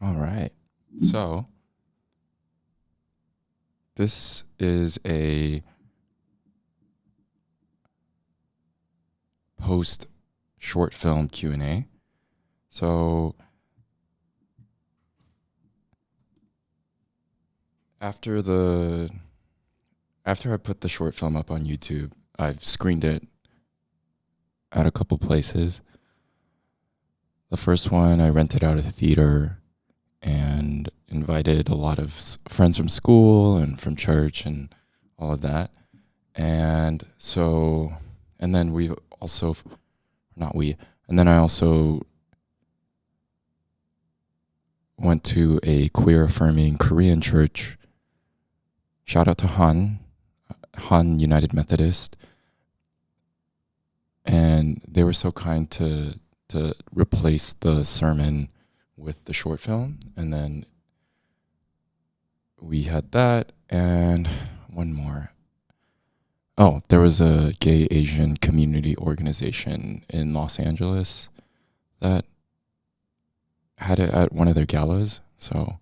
All right. So this is a post short film Q&A. So after the after I put the short film up on YouTube, I've screened it at a couple places. The first one I rented out a theater and invited a lot of friends from school and from church and all of that. And so, and then we also, not we, and then I also went to a queer affirming Korean church. Shout out to Han United Methodist. And they were so kind to replace the sermon with the short film. And then we had that and one more. Oh, there was a gay Asian community organization in Los Angeles that had it at one of their galas. So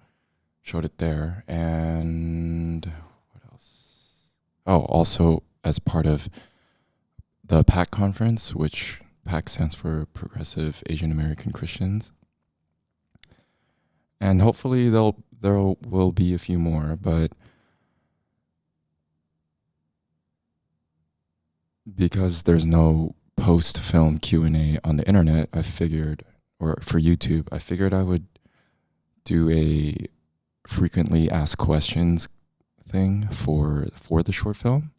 showed it there. And what else? Oh, also as part of the PAC conference, which PAC stands for Progressive Asian American Christians. And hopefully there will be a few more, but because there's no post film Q&A on the internet, I figured, or for YouTube, I figured I would do a frequently asked questions thing for the short film.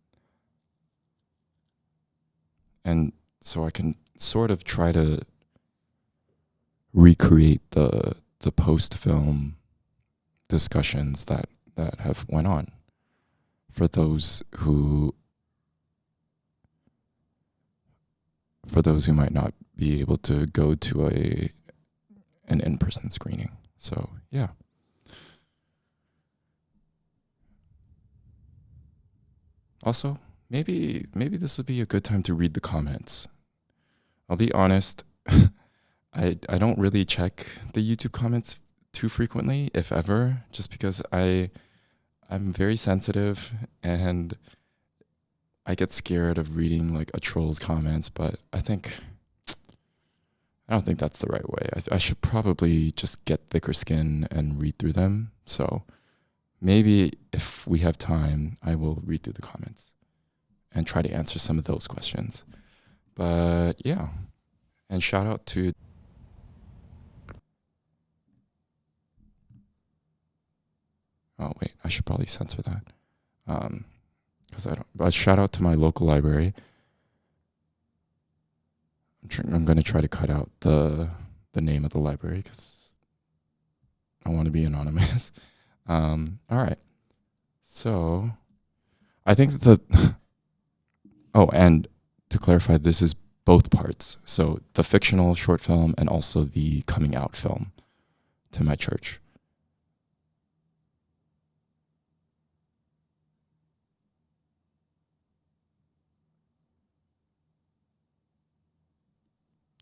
And so I can sort of try to recreate the post film discussions that have went on for those who might not be able to go to an in-person screening. So yeah. Also, maybe this would be a good time to read the comments. I'll be honest, I don't really check the YouTube comments too frequently, if ever, just because I'm very sensitive and I get scared of reading like a troll's comments, but I don't think that's the right way. I should probably just get thicker skin and read through them. So maybe if we have time, I will read through the comments and try to answer some of those questions. But yeah, and shout out to oh wait, I should probably censor that. Because I don't. But shout out to my local library. I'm going to try to cut out the name of the library because I want to be anonymous. All right. So I think the oh, and to clarify, this is both parts. So the fictional short film and also the coming out film to my church.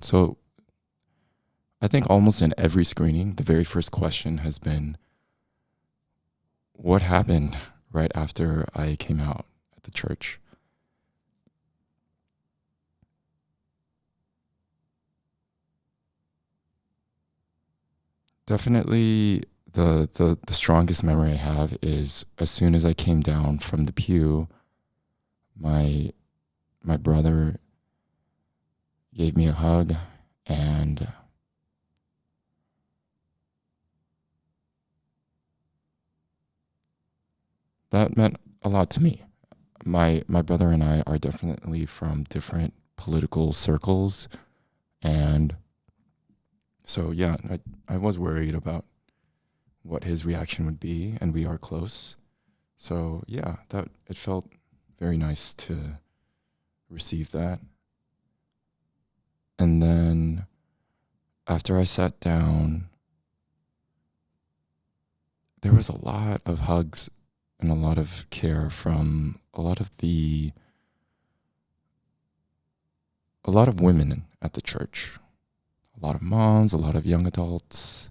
So I think almost in every screening, the very first question has been, what happened right after I came out at the church? Definitely the strongest memory I have is as soon as I came down from the pew, my brother gave me a hug and that meant a lot to me. My brother and I are definitely from different political circles, and so yeah, I was worried about what his reaction would be, and we are close. So yeah, that it felt very nice to receive that. And then after I sat down, there was a lot of hugs and a lot of care from a lot of women at the church. A lot of moms, a lot of young adults.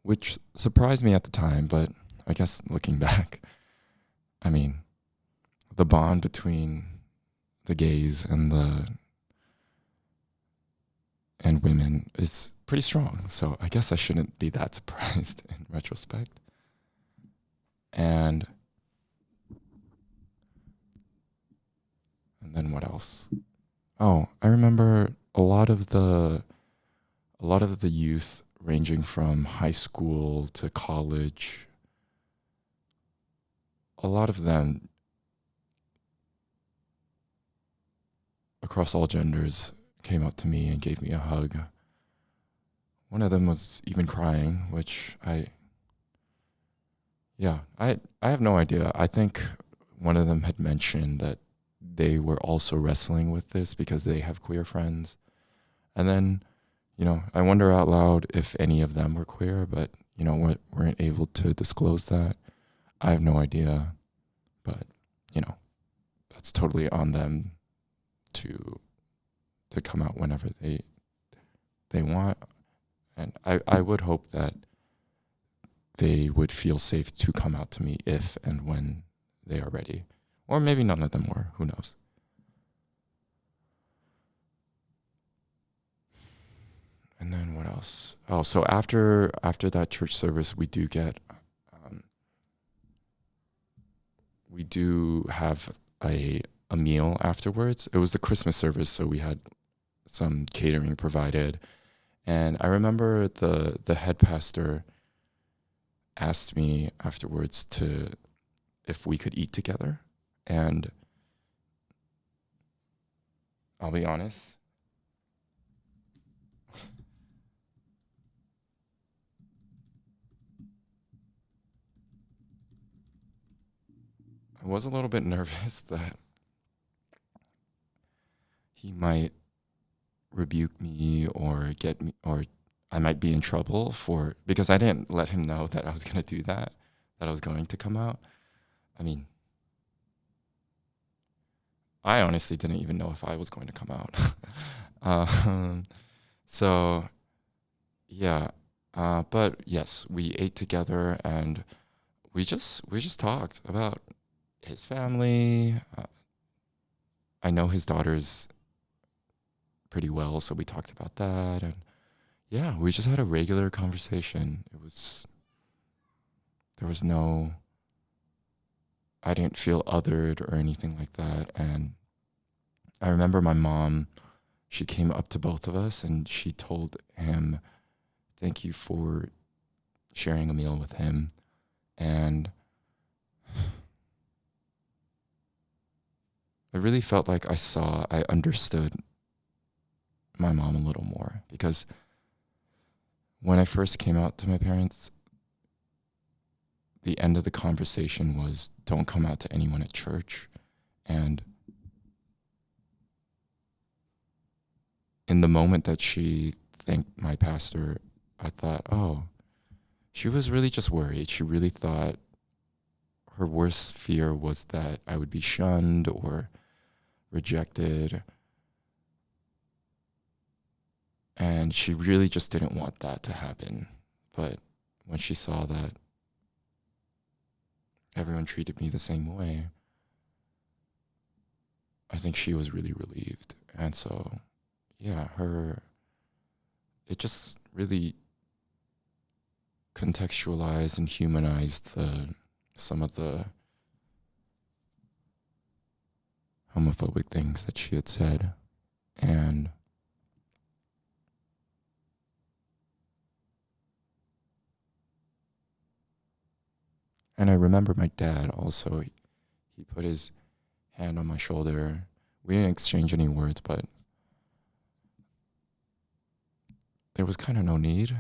which surprised me at the time, but I guess looking back, I mean, the bond between the gays and women is pretty strong. So I guess I shouldn't be that surprised in retrospect. And then what else? Oh, I remember a lot of the youth ranging from high school to college, a lot of them across all genders came up to me and gave me a hug. One of them was even crying, which I have no idea. I think one of them had mentioned that they were also wrestling with this because they have queer friends. And then, I wonder out loud if any of them were queer, but, weren't able to disclose that. I have no idea, but, that's totally on them to come out whenever they want. And I would hope that they would feel safe to come out to me if and when they are ready. Or maybe none of them were. Who knows? And then what else? Oh, so after that church service, um, we do have a meal afterwards. It was the Christmas service, so we had some catering provided. And I remember the head pastor asked me afterwards to if we could eat together. And I'll be honest, I was a little bit nervous that he might rebuke me or get me, or I might be in trouble because I didn't let him know that I was going to do that, that I was going to come out. I mean, I honestly didn't even know if I was going to come out. um, so yeah, but yes, we ate together and we just talked about his family. I know his daughters pretty well, so we talked about that, and yeah, we just had a regular conversation. There was no, I didn't feel othered or anything like that. And I remember my mom, she came up to both of us and she told him, thank you for sharing a meal with him. And I really felt like I understood my mom a little more because when I first came out to my parents, the end of the conversation was don't come out to anyone at church. And in the moment that she thanked my pastor, I thought, oh, she was really just worried. She really thought her worst fear was that I would be shunned or rejected. And she really just didn't want that to happen. But when she saw that everyone treated me the same way, I think she was really relieved. And so, yeah, it just really contextualized and humanized some of the homophobic things that she had said. And I remember my dad also, he put his hand on my shoulder. We didn't exchange any words, but there was kind of no need.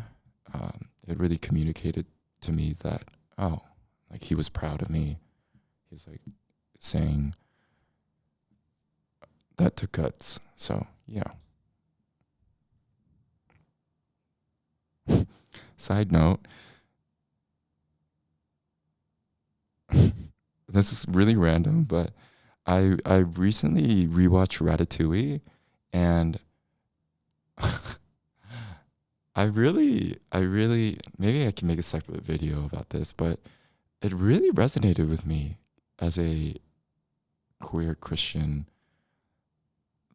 It really communicated to me that, oh, like he was proud of me. He was like saying, that took guts. So, yeah. Side note, this is really random, but I recently rewatched Ratatouille and maybe I can make a separate video about this, but it really resonated with me as a queer Christian.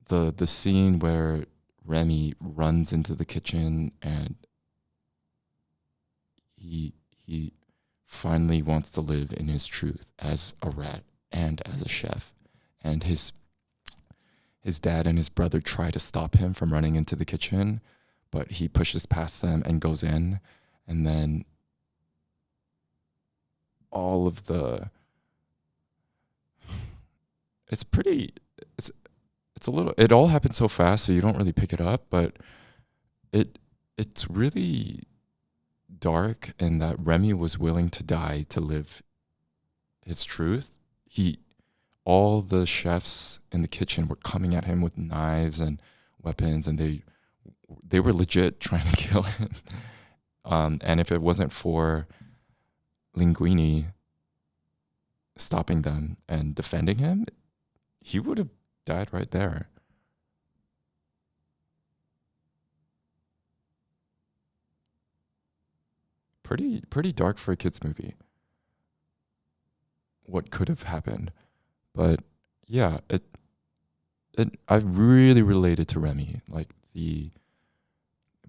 The scene where Remy runs into the kitchen and he finally wants to live in his truth as a rat and as a chef. And his dad and his brother try to stop him from running into the kitchen, but he pushes past them and goes in. And then all of the it's pretty it's a little it all happened so fast so you don't really pick it up, but it's really dark in that Remy was willing to die to live his truth. All the chefs in the kitchen were coming at him with knives and weapons, and they were legit trying to kill him. And if it wasn't for Linguini stopping them and defending him, he would have died right there. Pretty dark for a kids movie. What could have happened, but yeah, I really related to Remy, like the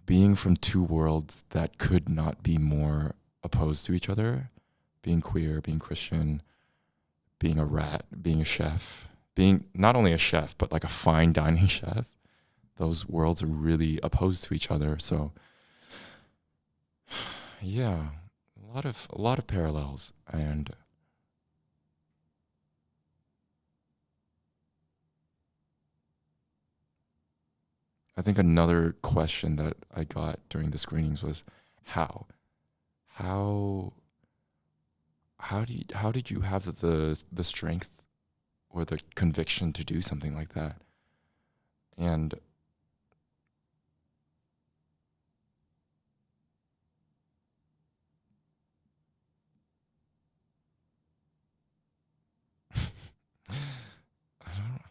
being from two worlds that could not be more opposed to each other, being queer, being Christian, being a rat, being a chef, being not only a chef but like a fine dining chef. Those worlds are really opposed to each other. So yeah, a lot of parallels. And I think another question that I got during the screenings was how how how did you have the strength or the conviction to do something like that? And I don't,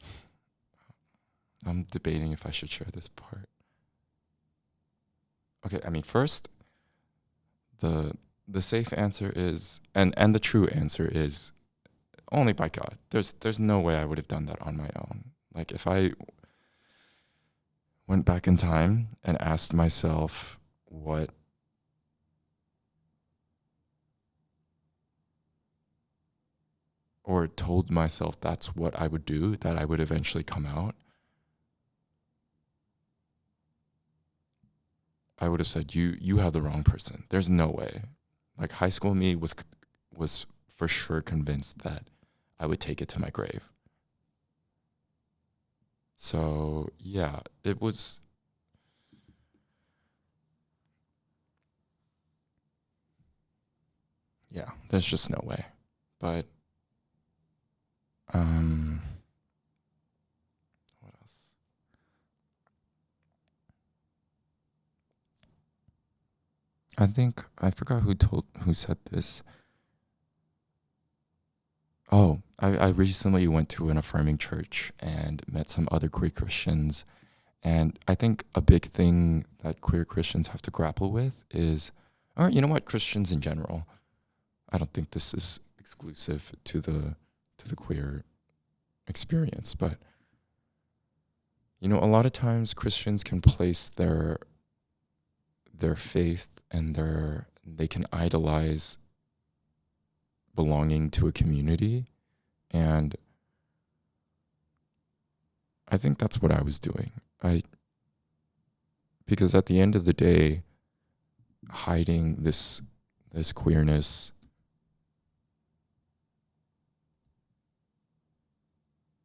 I'm debating if I should share this part. Okay, I mean, first, the the safe answer is, and the true answer is only by God. There's no way I would have done that on my own. Like if I went back in time and asked myself what or told myself that's what I would do, that I would eventually come out, I would have said you have the wrong person. There's no way. Like high school me was for sure convinced that I would take it to my grave. So yeah, it was yeah, there's just no way. But um what else? I think I forgot who said this. Oh, I recently went to an affirming church and met some other queer Christians. And I think a big thing that queer Christians have to grapple with is, or you know what, Christians in general. I don't think this is exclusive to the queer experience, but you know, a lot of times Christians can place their faith and they can idolize belonging to a community. And I think that's what I was doing. Because at the end of the day, hiding this queerness,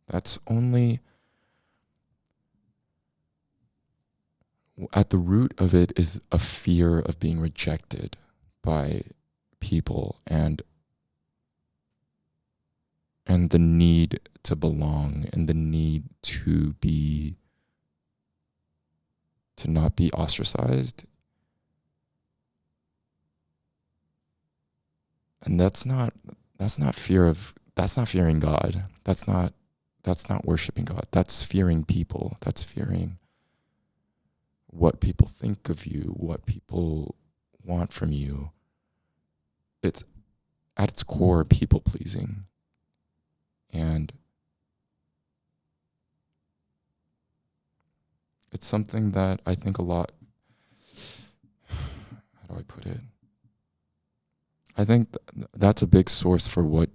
that's only at the root of it is a fear of being rejected by people and the need to belong and the need to not be ostracized. And that's not fearing God. That's not worshiping God. That's fearing people. That's fearing what people think of you, what people want from you. It's at its core people pleasing. And it's something that I think a lot, how do I put it? I think that's a big source for what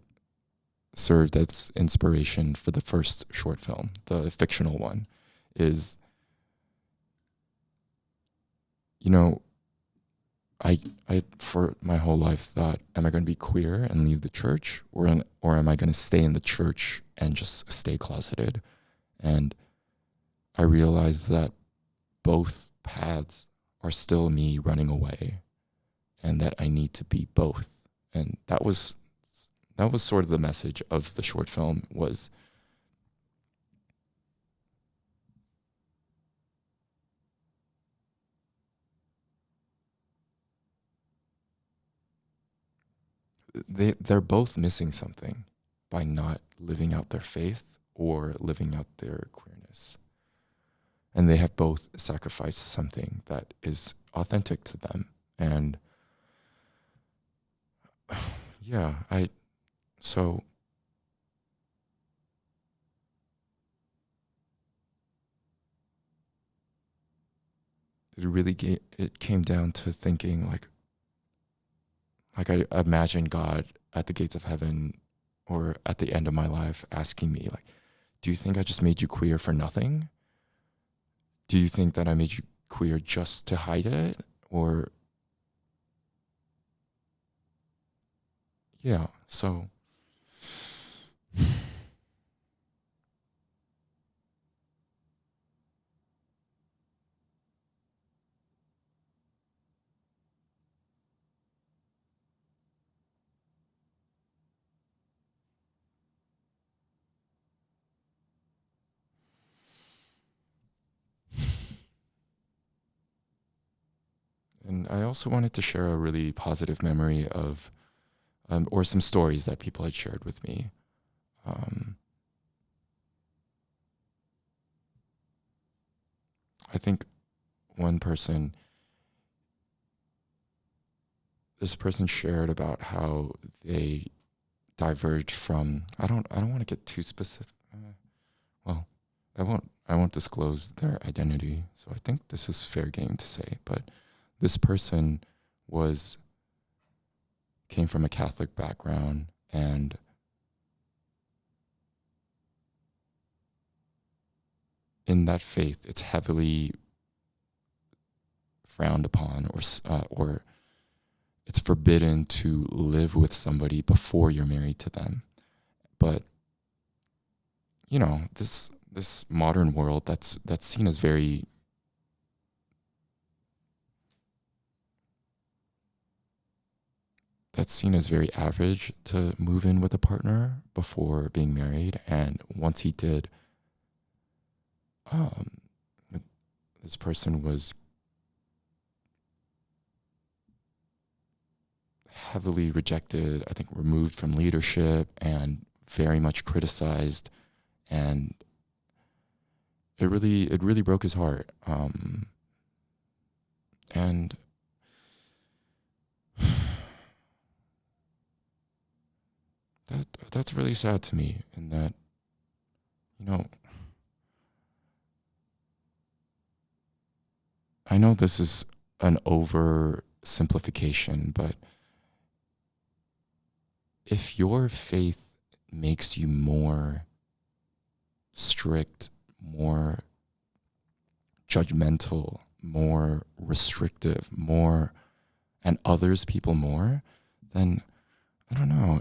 served as inspiration for the first short film, the fictional one, is, you know, I for my whole life thought, am I going to be queer and leave the church, or am I going to stay in the church and just stay closeted? And I realized that both paths are still me running away, and that I need to be both. And that was sort of the message of the short film, was they're both missing something by not living out their faith or living out their queerness. And they have both sacrificed something that is authentic to them. And yeah, so it came down to thinking like I imagine God at the gates of heaven or at the end of my life asking me, like, do you think I just made you queer for nothing? Do you think that I made you queer just to hide it? Or yeah, so and I also wanted to share a really positive memory of or some stories that people had shared with me. Um, I think one person, this person shared about how they diverged from. I don't want to get too specific. Well, I won't disclose their identity, so I think this is fair game to say. But this person was came from a Catholic background, and in that faith, it's heavily frowned upon, or it's forbidden to live with somebody before you're married to them. But you know, this modern world that's seen as very average to move in with a partner before being married. And once he did, um, this person was heavily rejected, I think removed from leadership, and very much criticized. And it really broke his heart. And that's really sad to me, in that, you know, I know this is an oversimplification, but if your faith makes you more strict, more judgmental, more restrictive, more, and others people more, then I don't know,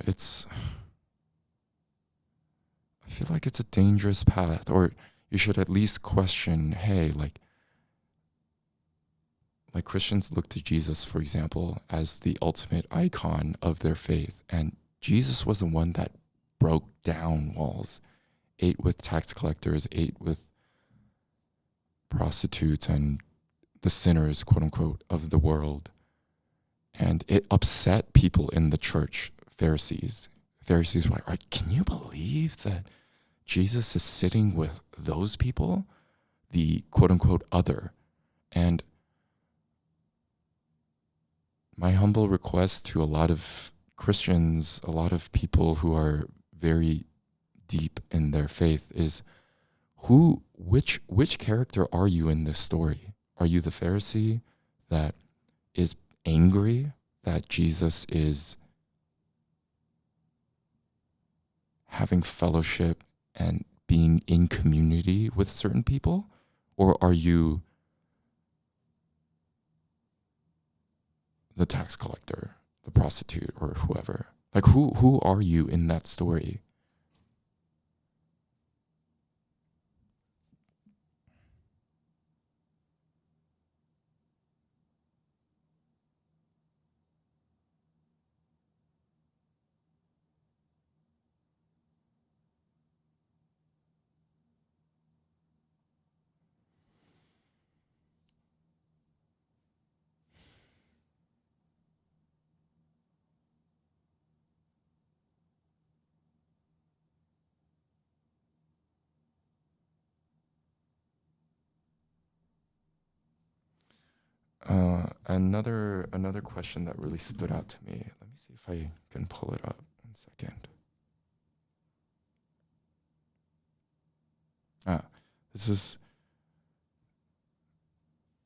I feel like it's a dangerous path. Or you should at least question, hey, like Christians look to Jesus, for example, as the ultimate icon of their faith. And Jesus was the one that broke down walls, ate with tax collectors, ate with prostitutes and the sinners, quote unquote, of the world. And it upset people in the church, Pharisees. Pharisees were like, can you believe that Jesus is sitting with those people, the quote unquote other? And my humble request to a lot of Christians, a lot of people who are very deep in their faith is which character are you in this story? Are you the Pharisee that is angry that Jesus is having fellowship and being in community with certain people? Or are you the tax collector, the prostitute, or whoever? Like who are you in that story? Another question that really stood out to me. Let me see if I can pull it up. 1 second. Ah, this is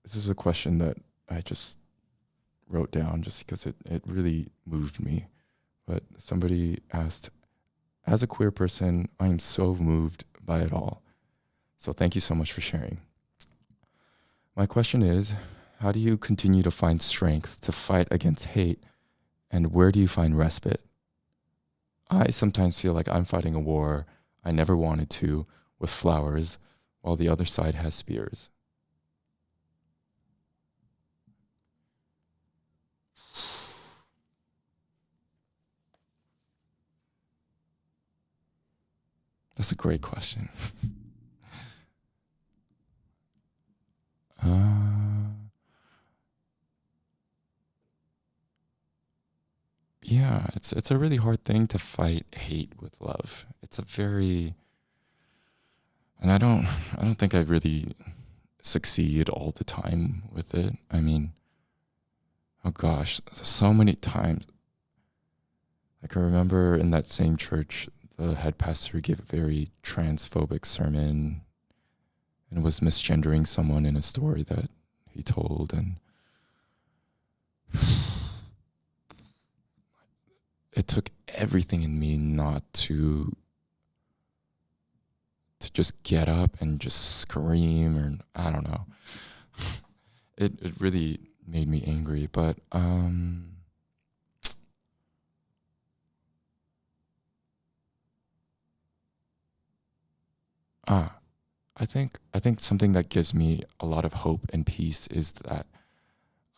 this is a question that I just wrote down just because it really moved me. But somebody asked, as a queer person, I am so moved by it all. So thank you so much for sharing. My question is, how do you continue to find strength to fight against hate, and where do you find respite? I sometimes feel like I'm fighting a war I never wanted to with flowers, while the other side has spears. That's a great question. uh, yeah, it's a really hard thing to fight hate with love. It's a very, and I don't think I really succeed all the time with it. I mean, oh gosh, so many times. Like I remember in that same church, the head pastor gave a very transphobic sermon and was misgendering someone in a story that he told, and it took everything in me not to just get up and just scream, or I don't know. It really made me angry, but ah I think something that gives me a lot of hope and peace is that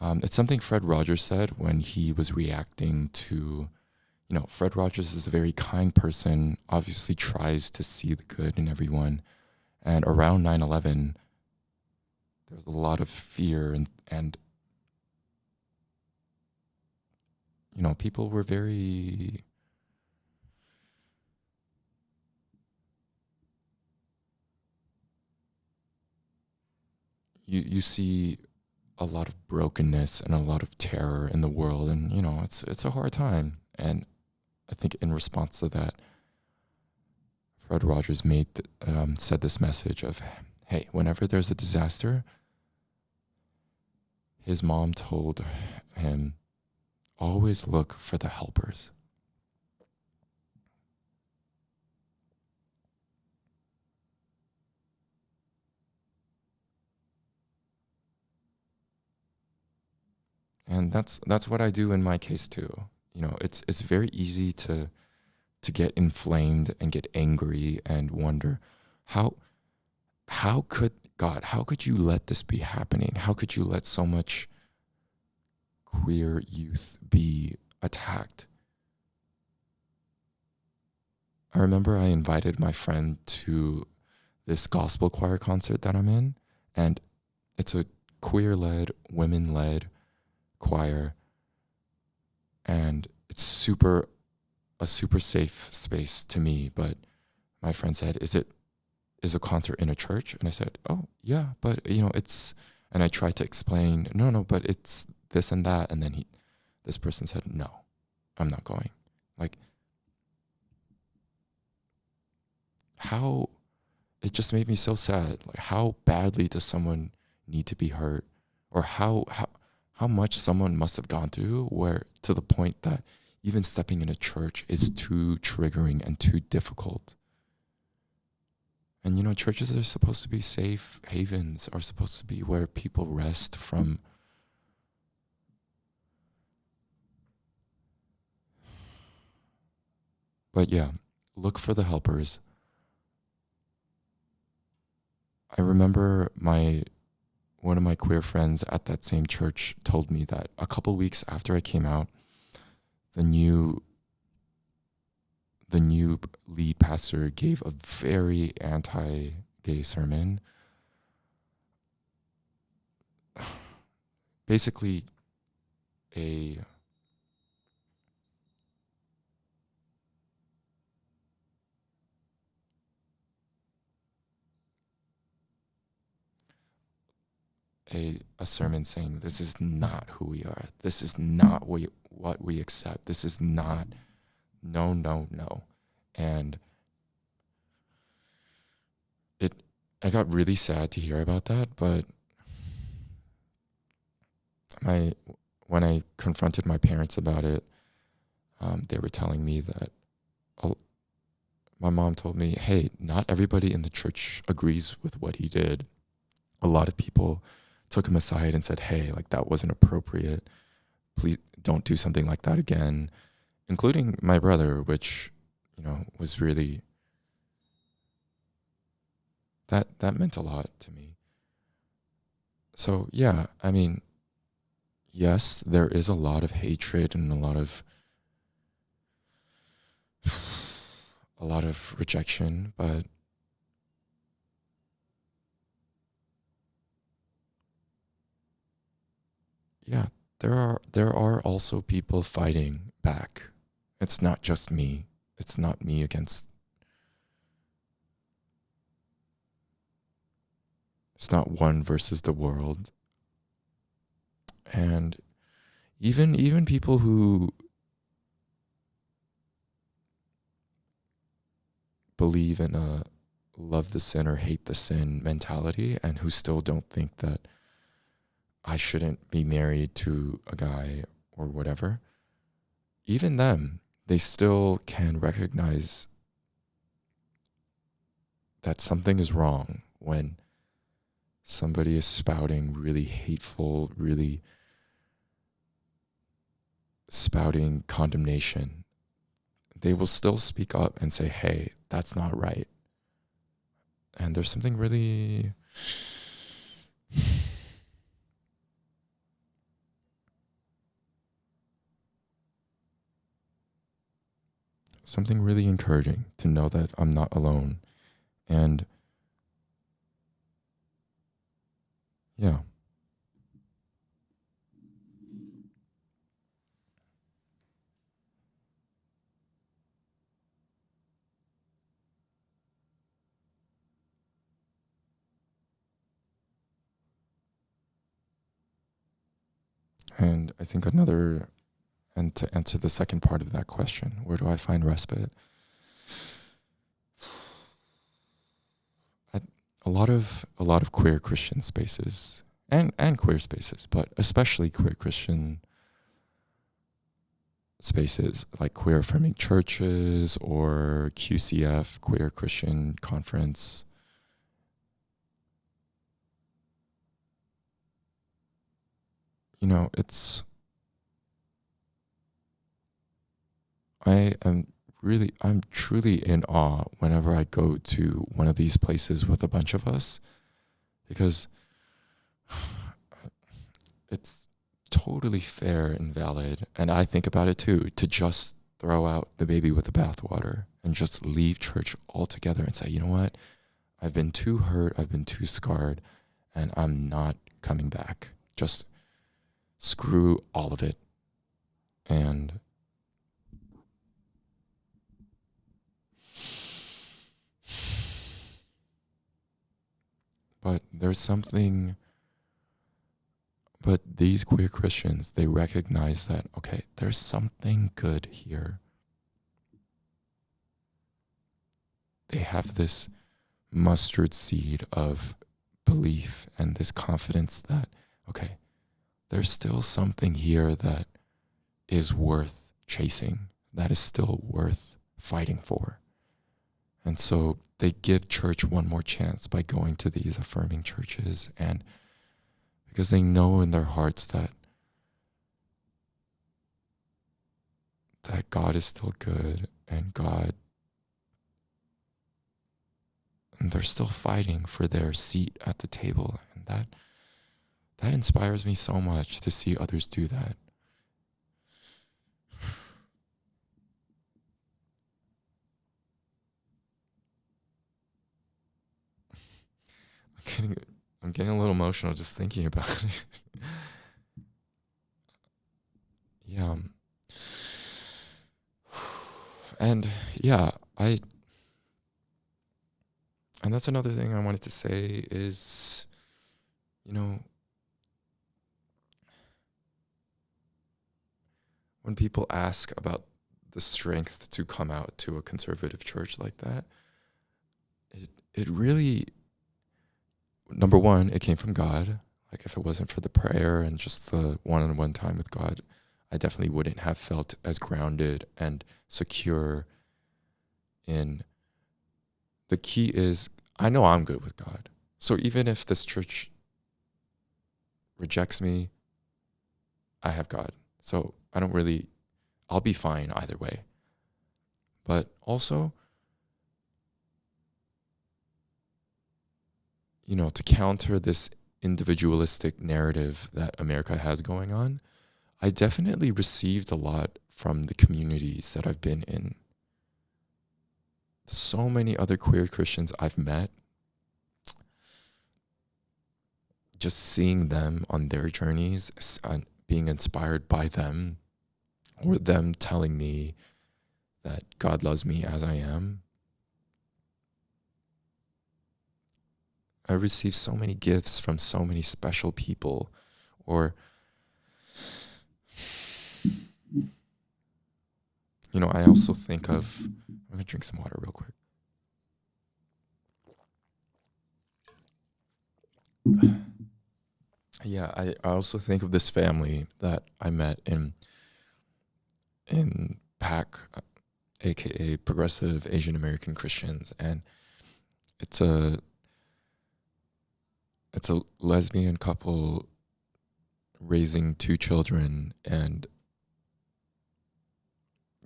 it's something Fred Rogers said when he was reacting to, Fred Rogers is a very kind person, obviously tries to see the good in everyone. And around 9/11, there was a lot of fear, and people were very, you see a lot of brokenness and a lot of terror in the world, and it's a hard time. And I think in response to that, Fred Rogers said this message of, hey, whenever there's a disaster, his mom told him, always look for the helpers. And that's what I do in my case too. It's very easy to get inflamed and get angry and wonder how how could God, how could you let this be happening? How could you let so much queer youth be attacked? I remember I invited my friend to this gospel choir concert that I'm in, and it's a queer-led, women-led choir, and it's a super safe space to me. But my friend said, is a concert in a church? And I said, oh yeah, but it's And I tried to explain, no, but it's this and that. And then this person said, no, I'm not going. Like, how, it just made me so sad. Like, how badly does someone need to be hurt? Or how much someone must have gone through where to the point that even stepping in a church is too triggering and too difficult. And churches are supposed to be safe havens, are supposed to be where people rest from. But yeah, look for the helpers. I remember one of my queer friends at that same church told me that a couple weeks after I came out, the new lead pastor gave a very anti-gay sermon. Basically, a sermon saying, this is not who we are. This is not what we accept. This is not, no. And I got really sad to hear about that, but when I confronted my parents about it, they were telling me that, my mom told me, hey, not everybody in the church agrees with what he did. A lot of people took him aside and said, hey, like, that wasn't appropriate. Please don't do something like that again, including my brother, which, was really, that meant a lot to me. So yeah, I mean, yes, there is a lot of hatred and a lot of rejection, but yeah, there are also people fighting back. It's not just me. It's not me against, it's not one versus the world. And even people who believe in a love the sin or hate the sin mentality, and who still don't think that I shouldn't be married to a guy or whatever, even them, they still can recognize that something is wrong when somebody is spouting really hateful, really spouting condemnation. They will still speak up and say, hey, that's not right. And there's something really encouraging to know that I'm not alone. And yeah. And I think and to answer the second part of that question, where do I find respite? A lot of queer Christian spaces and queer spaces, but especially queer Christian spaces like queer affirming churches or QCF, Queer Christian Conference. I'm truly in awe whenever I go to one of these places with a bunch of us, because it's totally fair and valid. And I think about it too, to just throw out the baby with the bathwater and just leave church altogether and say, you know what? I've been too hurt. I've been too scarred, and I'm not coming back. Just screw all of it. And but there's something But these queer Christians, they recognize that, okay, there's something good here. They have this mustard seed of belief and this confidence that, okay, there's still something here that is worth chasing, that is still worth fighting for. And so they give church one more chance by going to these affirming churches, and because they know in their hearts that God is still good, and they're still fighting for their seat at the table. And that inspires me so much to see others do that. I'm getting a little emotional just thinking about it. Yeah. And yeah, and that's another thing I wanted to say is, when people ask about the strength to come out to a conservative church like that, it really, number one, it came from God. Like, if it wasn't for the prayer and just the one-on-one time with God, I definitely wouldn't have felt as grounded and secure in. The key is, I know I'm good with God. So even if this church rejects me, I have God. So I'll be fine either way. But also, to counter this individualistic narrative that America has going on, I definitely received a lot from the communities that I've been in. So many other queer Christians I've met, just seeing them on their journeys, being inspired by them, or them telling me that God loves me as I am. I received so many gifts from so many special people. Or, I also think of, I'm going to drink some water real quick. Yeah, I also think of this family that I met in PAC, aka Progressive Asian American Christians, and it's a lesbian couple raising 2 children, and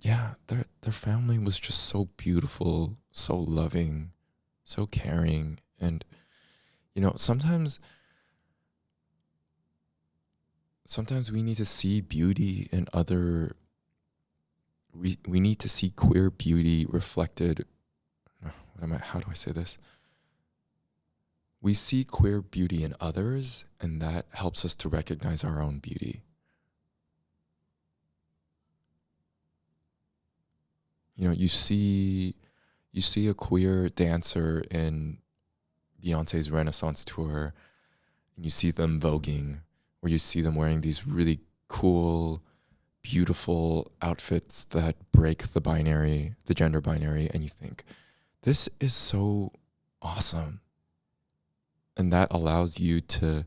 yeah, their family was just so beautiful, so loving, so caring. And sometimes we need to see beauty in other. We need to see queer beauty reflected. How do I say this? We see queer beauty in others, and that helps us to recognize our own beauty. You see a queer dancer in Beyonce's Renaissance tour, and you see them voguing, or you see them wearing these really cool, beautiful outfits that break the gender binary, and you think, this is so awesome. And that allows you to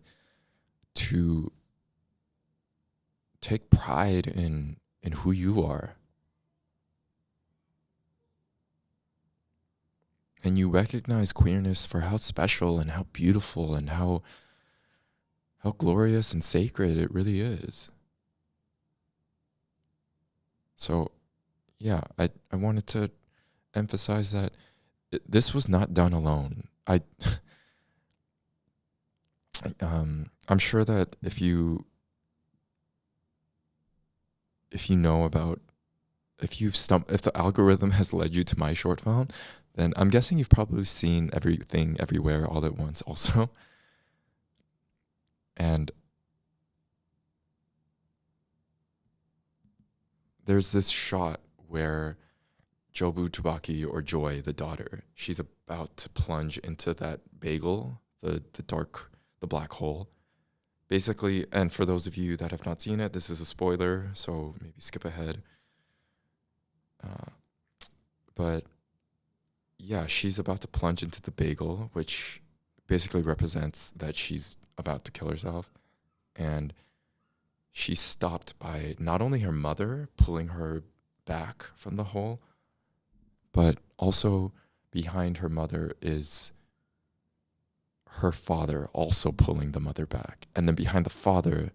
take pride in who you are. And you recognize queerness for how special and how beautiful and how glorious and sacred it really is. So, yeah, I wanted to emphasize that this was not done alone. I'm sure that if you know about, if the algorithm has led you to my short film, then I'm guessing you've probably seen Everything Everywhere All at Once also. And there's this shot where Jobu Tubaki, or Joy, the daughter, she's about to plunge into that bagel, the black hole. basically, and for those of you that have not seen it, this is a spoiler, so maybe skip ahead. Uh, but yeah, she's about to plunge into the bagel, which basically represents that she's about to kill herself. And she's stopped by not only her mother pulling her back from the hole, but also behind her mother is her father also pulling the mother back. And then behind the father,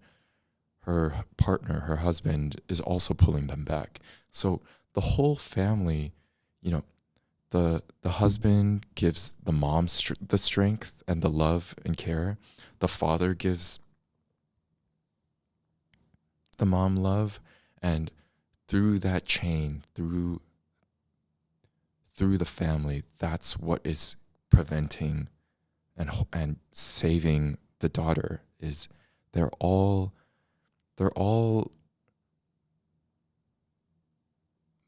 her partner, her husband, is also pulling them back. So the whole family, you know, the husband gives the mom the strength and the love and care. The father gives the mom love, and through that chain, through the family, that's what is preventing and saving the daughter. Is they're all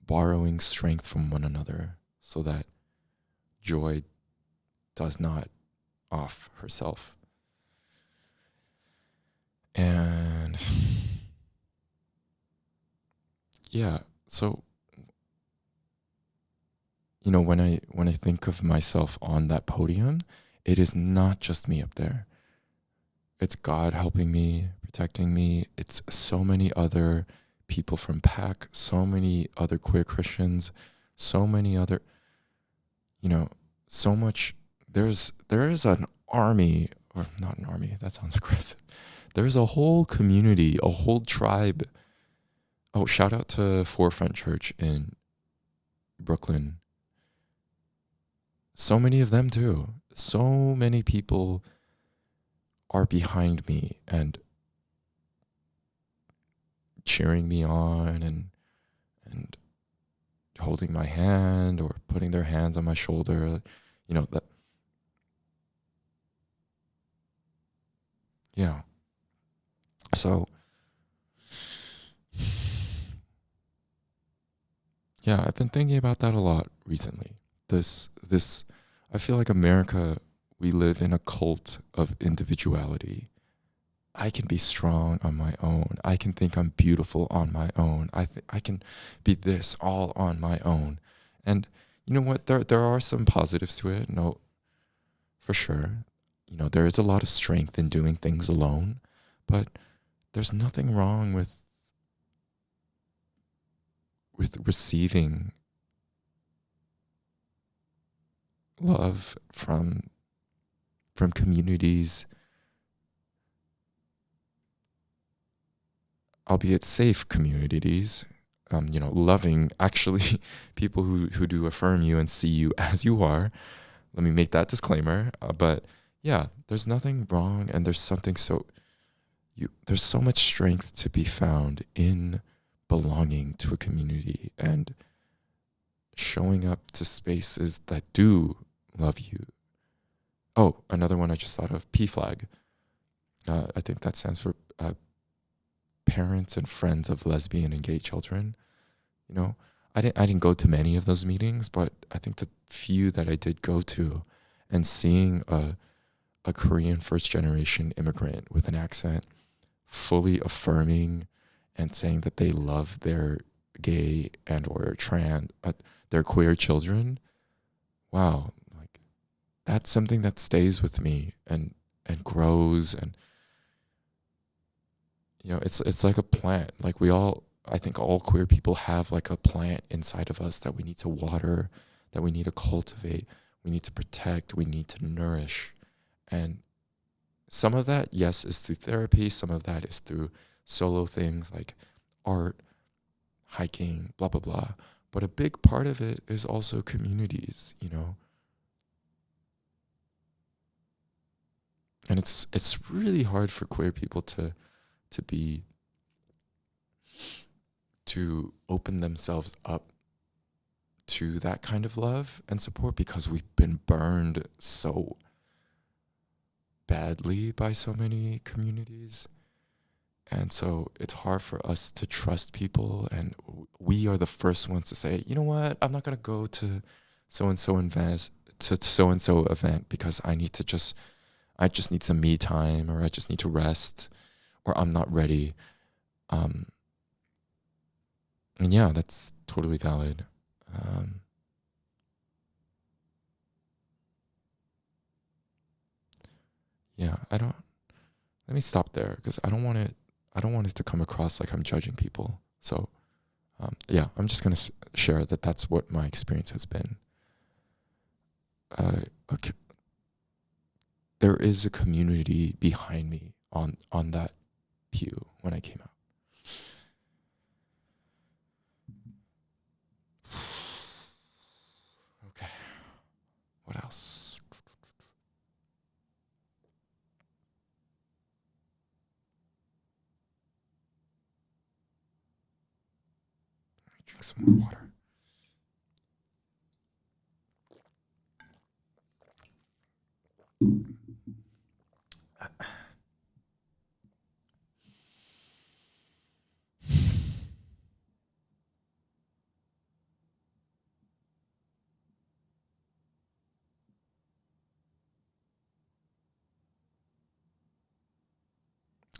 borrowing strength from one another so that Joy does not off herself. And yeah, so when I think of myself on that podium, it is not just me up there. It's God helping me, protecting me. It's so many other people from PAC, so many other queer Christians, so many other, so much. There is an army, or not an army, that sounds aggressive. There's a whole community, a whole tribe. Oh, shout out to Forefront Church in Brooklyn. So many of them too. So many people are behind me and cheering me on and holding my hand or putting their hands on my shoulder. That. Yeah. So yeah, I've been thinking about that a lot recently. This I feel like America, we live in a cult of individuality. I can be strong on my own. I can think I'm beautiful on my own. I can be this all on my own. And you know what? There are some positives to it. No, for sure. There is a lot of strength in doing things alone, but there's nothing wrong with receiving love from communities, albeit safe communities. Loving actually people who do affirm you and see you as you are. Let me make that disclaimer. But yeah, there's nothing wrong, and there's so much strength to be found in belonging to a community and showing up to spaces that do love you. Oh, another one I just thought of, PFLAG. I think that stands for Parents and Friends of Lesbian and Gay Children. I didn't go to many of those meetings, but I think the few that I did go to, and seeing a Korean first generation immigrant with an accent fully affirming and saying that they love their gay and or trans, their queer children. Wow, like that's something that stays with me and grows. And it's like a plant. Like I think all queer people have like a plant inside of us that we need to water, that we need to cultivate, we need to protect, we need to nourish. And some of that, yes, is through therapy. Some of that is through solo things like art, hiking, blah, blah, blah. But a big part of it is also communities, And it's really hard for queer people to open themselves up to that kind of love and support, because we've been burned so badly by so many communities. And so it's hard for us to trust people, and we are the first ones to say, you know what, I'm not going to go to so-and-so event because I need to just I just need some me time, or I just need to rest, or I'm not ready. Um, and yeah, that's totally valid. Um, yeah, I don't. Let me stop there because I don't want it. I don't want it to come across like I'm judging people. So yeah, I'm just gonna share that that's what my experience has been. Uh, okay, there is a community behind me on that pew when I came out. Okay, what else? Let me drink some more water.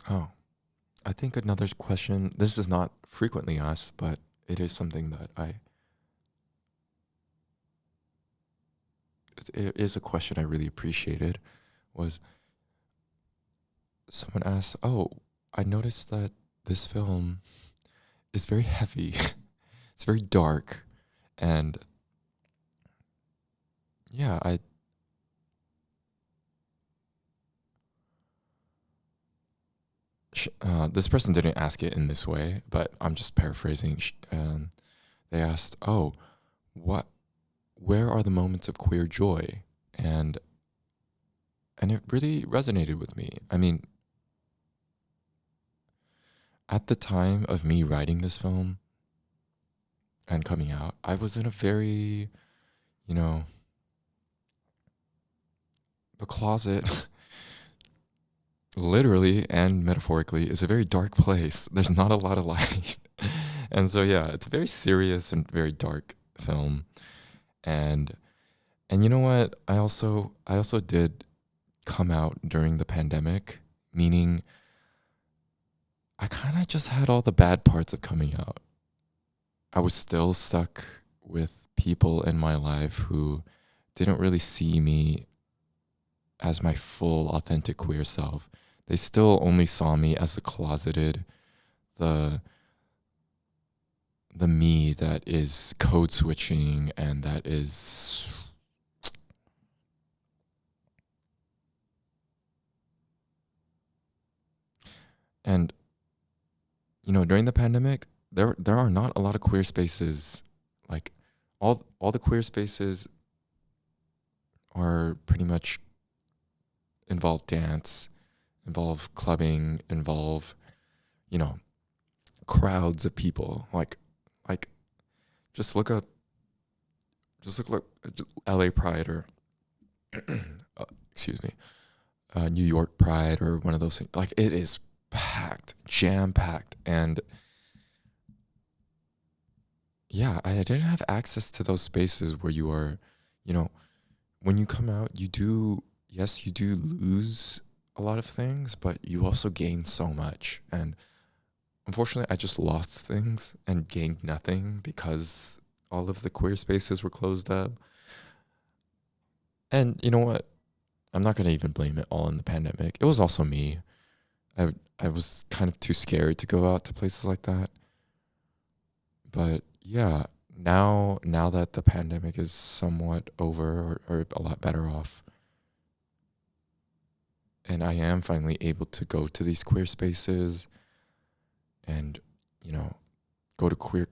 Oh, I think another question. This is not frequently asked, but it is something that it is a question I really appreciated. Was someone asked, "Oh, I noticed that this film is very heavy. It's very dark, and yeah, this person didn't ask it in this way, but I'm just paraphrasing. They asked, "Oh, what? Where are the moments of queer joy?" And it really resonated with me. I mean, at the time of me writing this film and coming out, I was in a very, you know, the closet, literally and metaphorically, is a very dark place. There's not a lot of light. And so yeah, it's a very serious and very dark film. And you know what? I also did come out during the pandemic, meaning I kind of just had all the bad parts of coming out. I was still stuck with people in my life who didn't really see me as my full authentic queer self. They still only saw me as the closeted, the me that is code switching and that is, and during the pandemic, there are not a lot of queer spaces. Like all the queer spaces are pretty much involve dance, involve clubbing, involve, you know, crowds of people. Like just look up just look like LA Pride, or excuse me, New York Pride, or one of those things. Like it is packed, jam packed, and yeah, I didn't have access to those spaces where you are, you know, when you come out, you do, yes, you do lose a lot of things, but you also gain so much. And unfortunately, I just lost things and gained nothing because all of the queer spaces were closed up. And you know what? I'm not going to even blame it all on the pandemic. It was also me. I was kind of too scared to go out to places like that. But yeah, now that the pandemic is somewhat over, or a lot better off, and I am finally able to go to these queer spaces and, you know, go to queer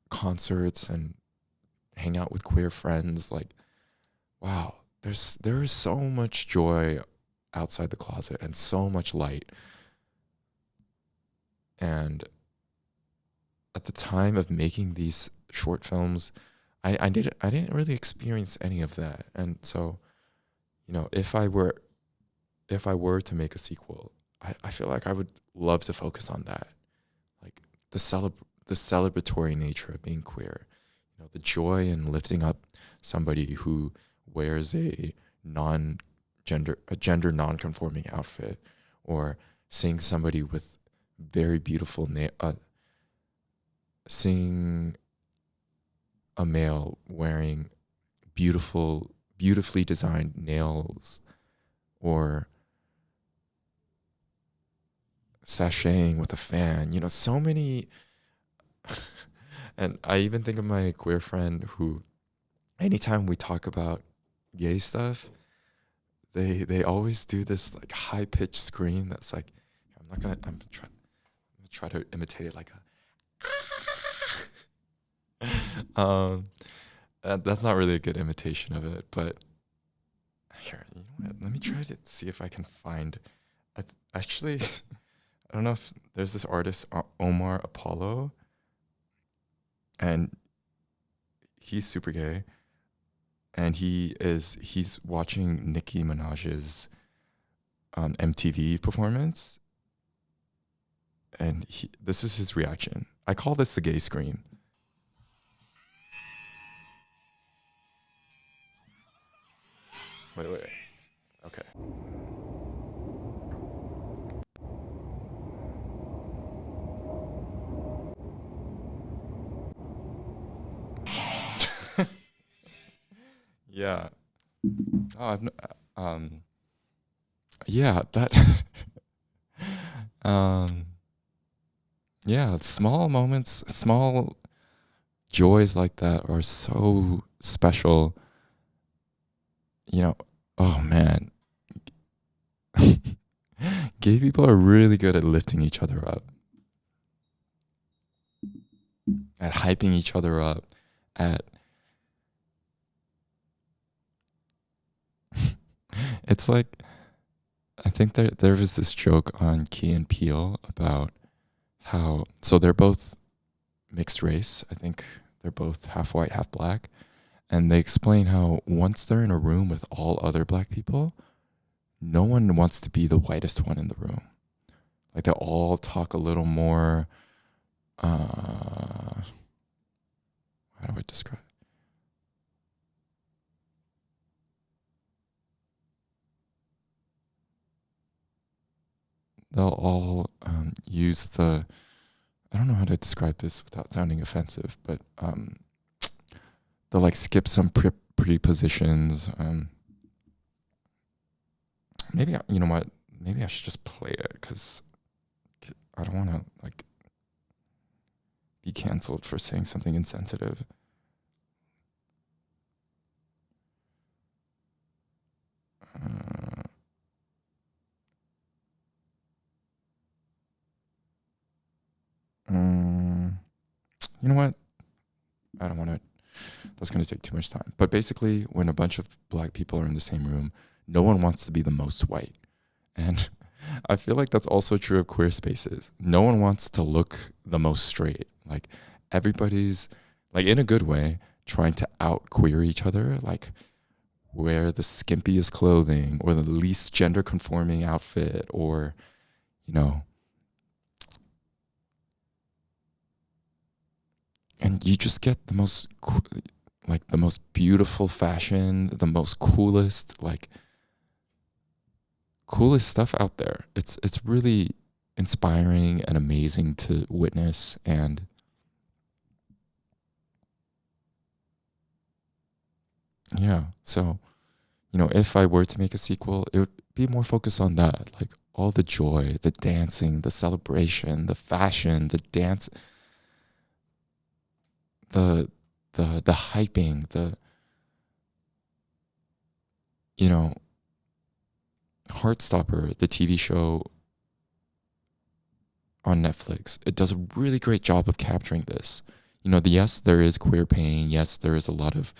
concerts and hang out with queer friends, like wow, there is so much joy outside the closet and so much light. And at the time of making these short films, I didn't really experience any of that. And so, if I were to make a sequel, I feel like I would love to focus on that. Like the celebratory nature of being queer. The joy in lifting up somebody who wears a non gender non-conforming outfit, or seeing somebody with very beautiful seeing a male wearing beautifully designed nails, or sashaying with a fan, so many. And I even think of my queer friend who, anytime we talk about gay stuff, they always do this like high pitched scream that's like, I'm gonna try to imitate it like a um that's not really a good imitation of it, but here, you know what? Let me try to see if I can find. Actually, I don't know if there's this artist Omar Apollo, and he's super gay, and he's watching Nicki Minaj's MTV performance, and this is his reaction. I call this the gay scream. Wait. Okay. Yeah. Oh, yeah, that um yeah, small moments, small joys like that are so special. Oh man. Gay people are really good at lifting each other up, at hyping each other up, at it's like, I think there was this joke on Key and Peele about how, so they're both mixed race. I think they're both half white, half black. And they explain how once they're in a room with all other black people, no one wants to be the whitest one in the room. Like they all talk a little more, how do I describe it? They'll all use I don't know how to describe this without sounding offensive, but they'll like skip some prepositions. Maybe you know what? Maybe I should just play it because I don't want to like be canceled for saying something insensitive. You know what? I don't want to. That's going to take too much time. But basically, when a bunch of black people are in the same room, no one wants to be the most white. And I feel like that's also true of queer spaces. No one wants to look the most straight. Like everybody's, like in a good way, trying to out queer each other, like wear the skimpiest clothing or the least gender conforming outfit, or, and you just get the most the most beautiful fashion, the most coolest stuff out there. It's really inspiring and amazing to witness. And yeah, so if I were to make a sequel, it would be more focused on that, like all the joy, the dancing, the celebration, the fashion, the dance, the hyping, you know Heartstopper, the TV show on Netflix, it does a really great job of capturing this. Yes, there is queer pain. Yes, there is a lot of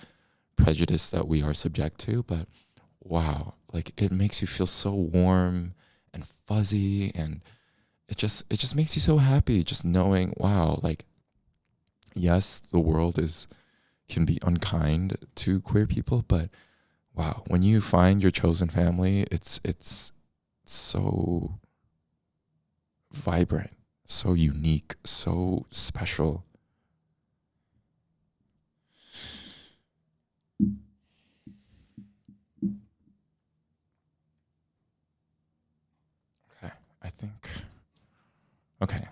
prejudice that we are subject to, but wow, like it makes you feel so warm and fuzzy, and it just makes you so happy just knowing, wow, like yes, the world can be unkind to queer people, but wow, when you find your chosen family, it's so vibrant, so unique, so special.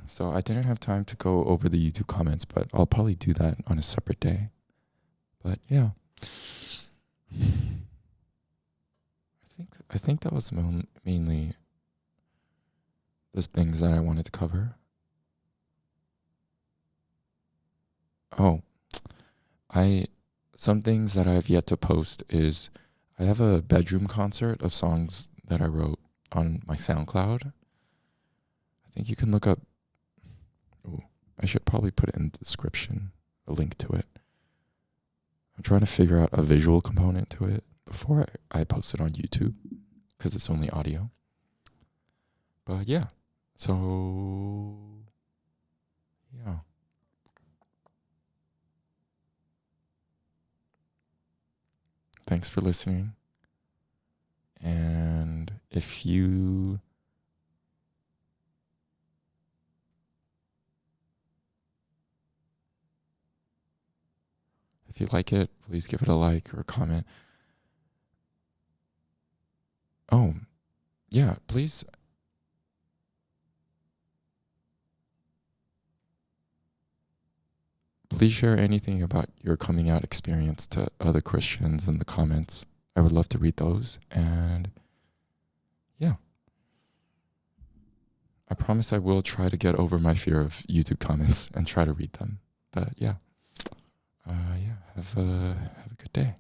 So I didn't have time to go over the YouTube comments, but I'll probably do that on a separate day. But yeah, I think that was mainly the things that I wanted to cover. Oh, some things that I have yet to post is I have a bedroom concert of songs that I wrote on my SoundCloud. I think you can look up. Oh, I should probably put it in the description, a link to it. I'm trying to figure out a visual component to it before I post it on YouTube because it's only audio. But yeah, so yeah. Thanks for listening. And if you like it, please give it a like or a comment. Oh, yeah, please share anything about your coming out experience to other Christians in the comments. I would love to read those. And yeah, I promise I will try to get over my fear of YouTube comments and try to read them. But yeah, have a good day.